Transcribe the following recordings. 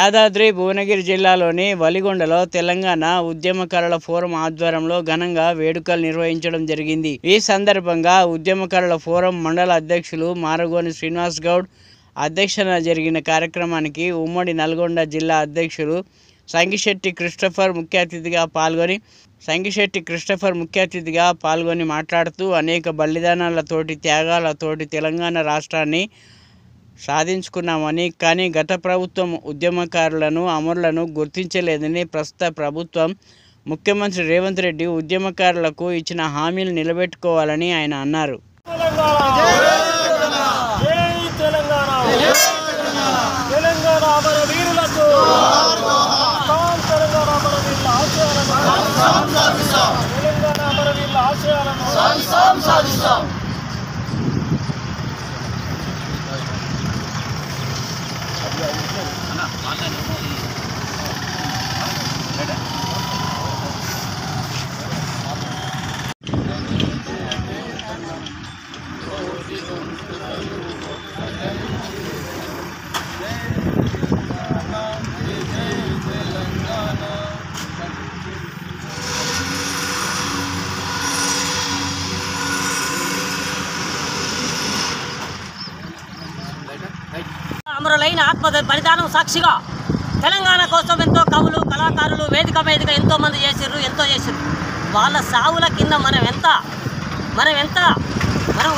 యాదాద్రి భువనగిరి జిల్లాలోని వలిగొండలో తెలంగాణ ఉద్యమకారుల ఫోరం ఆధ్వర్యంలో ఘనంగా వేడుకలు నిర్వహించడం జరిగింది. ఈ సందర్భంగా ఉద్యమకారుల ఫోరం మండల అధ్యక్షులు మారగోని శ్రీనివాస్ గౌడ్ అధ్యక్షతన జరిగిన కార్యక్రమానికి ఉమ్మడి నల్గొండ జిల్లా అధ్యక్షులు సంగిశెట్టి క్రిస్టఫర్ ముఖ్య అతిథిగా పాల్గొని మాట్లాడుతూ అనేక బలిదానాలతోటి త్యాగాలతోటి తెలంగాణ రాష్ట్రాన్ని సాధించుకున్నామని, కానీ గత ప్రభుత్వం ఉద్యమకారులను అమరులను గుర్తించలేదని, ప్రస్తుత ప్రభుత్వం ముఖ్యమంత్రి రేవంత్ రెడ్డి ఉద్యమకారులకు ఇచ్చిన హామీలు నిలబెట్టుకోవాలని ఆయన అన్నారు. అమరులైన ఆత్మ బలిదానం సాక్షిగా తెలంగాణ కోసం ఎంతో కవులు, కళాకారులు వేదిక ఎంతో మంది ఎంతో చేసిర్రు. వాళ్ళ సావుల కింద మనం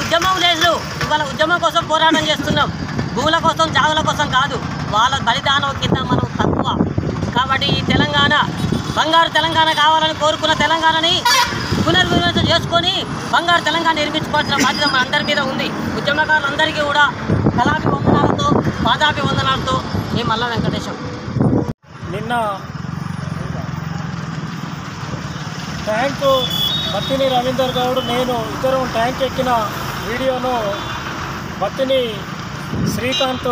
ఉద్యమం లేదు. ఇవాళ ఉద్యమం కోసం పోరాటం చేస్తున్నాం. భూముల కోసం, జాగుల కోసం కాదు. వాళ్ళ బలిదానం కింద మనం తక్కువ. కాబట్టి ఈ తెలంగాణ బంగారు తెలంగాణ కావాలని కోరుకున్న తెలంగాణని పునర్విమర్శ చేసుకొని బంగారు తెలంగాణ నిర్మించుకోవాల్సిన బాధ్యత మన అందరి మీద ఉంది. ఉద్యమకారులందరికీ కూడా కళాభివందనాలతో, పాదాభివందనాలతో ఈ మల్ల వెంకటేశం. నిన్న ట్యాంకు బత్తిని రవీందర్ గౌడ్, నేను ఇద్దరం ట్యాంక్ ఎక్కిన వీడియోను బత్తిని శ్రీకాంత్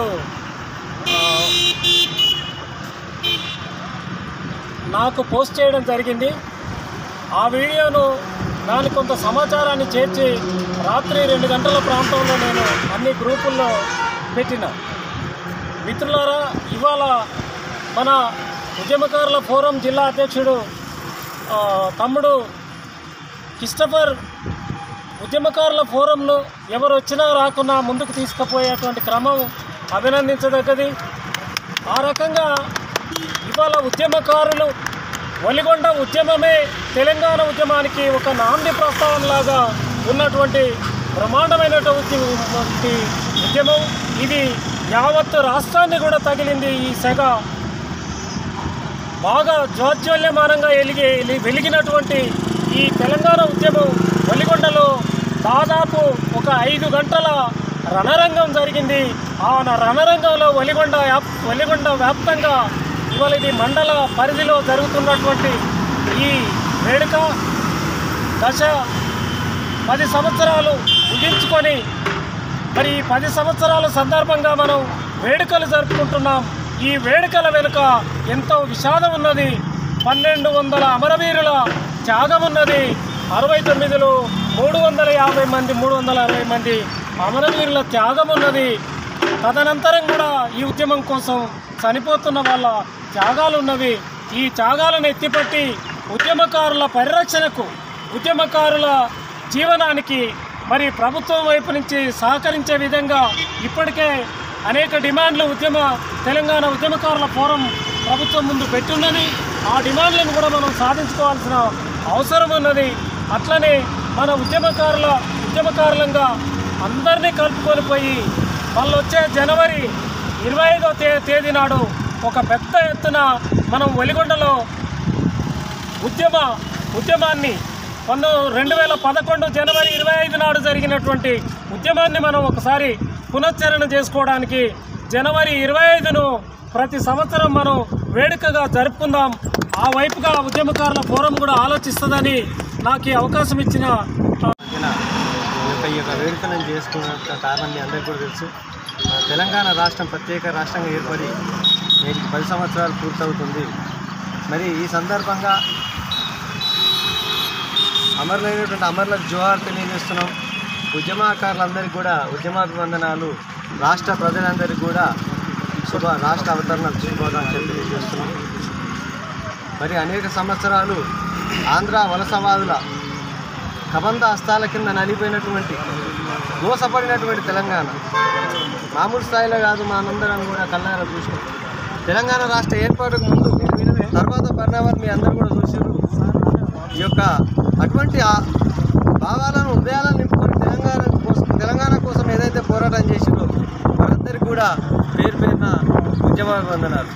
నాకు పోస్ట్ చేయడం జరిగింది. ఆ వీడియోను దాని కొంత సమాచారాన్ని చేర్చి రాత్రి 2 గంటల ప్రాంతంలో నేను అన్ని గ్రూపుల్లో పెట్టిన. మిత్రులారా, ఇవాళ మన ఉద్యమకారుల ఫోరం జిల్లా అధ్యక్షుడు తమ్ముడు క్రిస్టఫర్ ఉద్యమకారుల ఫోరంను ఎవరు వచ్చినా రాకున్నా ముందుకు తీసుకుపోయేటువంటి క్రమం అభినందించదగ్గది. ఆ రకంగా ఇవాళ ఉద్యమకారులు వలిగొండ ఉద్యమమే తెలంగాణ ఉద్యమానికి ఒక నాంది ప్రస్తావనలాగా ఉన్నటువంటి బ్రహ్మాండమైనటువంటి ఉద్యమం ఇది. యావత్తు రాష్ట్రాన్ని కూడా తగిలింది. ఈ సెగ బాగా జ్వాజ్వల్యమానంగా వెలిగినటువంటి ఈ తెలంగాణ ఉద్యమం వలిగొండలో దాదాపు ఒక 5 గంటల రణరంగం జరిగింది. ఆ రణరంగంలో వలిగొండ వ్యాప్తంగా ఇవాళ ఇది మండల పరిధిలో జరుగుతున్నటువంటి ఈ వేడుక దశ 10 సంవత్సరాలు ముగించుకొని మరి ఈ 10 సంవత్సరాల సందర్భంగా మనం వేడుకలు జరుపుకుంటున్నాం. ఈ వేడుకల వెనుక ఎంతో విషాదం ఉన్నది. 1200 అమరవీరుల త్యాగం ఉన్నది. 69లో 350 మంది 360 మంది అమరవీరుల త్యాగం ఉన్నది. తదనంతరం కూడా ఈ ఉద్యమం కోసం చనిపోతున్న వాళ్ళ త్యాగాలు ఉన్నవి. ఈ త్యాగాలను ఎత్తిపట్టి ఉద్యమకారుల పరిరక్షణకు, ఉద్యమకారుల జీవనానికి మరి ప్రభుత్వం వైపు నుంచి సహకరించే విధంగా ఇప్పటికే అనేక డిమాండ్లు తెలంగాణ ఉద్యమకారుల ఫోరం ప్రభుత్వం ముందు పెట్టున్నది. ఆ డిమాండ్లను కూడా మనం సాధించుకోవాల్సిన అవసరం ఉన్నది. అట్లనే మన ఉద్యమకారులంగా అందరినీ కలుపుకొని పోయి మళ్ళీ వచ్చే జనవరి 25వ తేదీ నాడు ఒక పెద్ద ఎత్తున మనం వెలిగొండలో ఉద్యమాన్ని 2011 జనవరి 25 నాడు జరిగినటువంటి ఉద్యమాన్ని మనం ఒకసారి పునశ్చరణ చేసుకోవడానికి జనవరి 25ను ప్రతి సంవత్సరం మనం వేడుకగా జరుపుకుందాం. ఆ వైపుగా ఉద్యమకారుల ఫోరం కూడా ఆలోచిస్తుందని నాకు ఈ అవకాశం ఇచ్చిన ఈ యొక్క వేడుకలను చేసుకున్న కారణం మీ అందరికీ కూడా తెలుసు. తెలంగాణ రాష్ట్రం ప్రత్యేక రాష్ట్రంగా ఏర్పడి నేటికి 10 సంవత్సరాలు పూర్తవుతుంది. మరి ఈ సందర్భంగా అమరులైనటువంటి అమరులకు జోహార్ తెలియజేస్తున్నాం. ఉద్యమకారులందరికీ కూడా ఉద్యమాభివందనాలు. రాష్ట్ర ప్రజలందరికీ కూడా రాష్ట్ర అవతరణ శుభాకాంక్షలు తెలియజేస్తున్నాం. మరి అనేక సంవత్సరాలు ఆంధ్ర వలసవాదుల కబంధ హస్తాల కింద నలిపోయినటువంటి దోసపడినటువంటి తెలంగాణ మామూలు స్థాయిలో కాదు, మనందరం కూడా కళ్ళారా చూసాం. తెలంగాణ రాష్ట్ర ఏర్పాటుకు ముందు తర్వాత పరిణామాలు మీ అందరూ కూడా చూసారు. ఈ యొక్క అటువంటి భావాలను హృదయాలను నింపుకొని తెలంగాణ కోసం ఏదైతే పోరాటం చేసిందో వారందరికీ కూడా పేరు పేరున ఉద్యమ వందనాలు.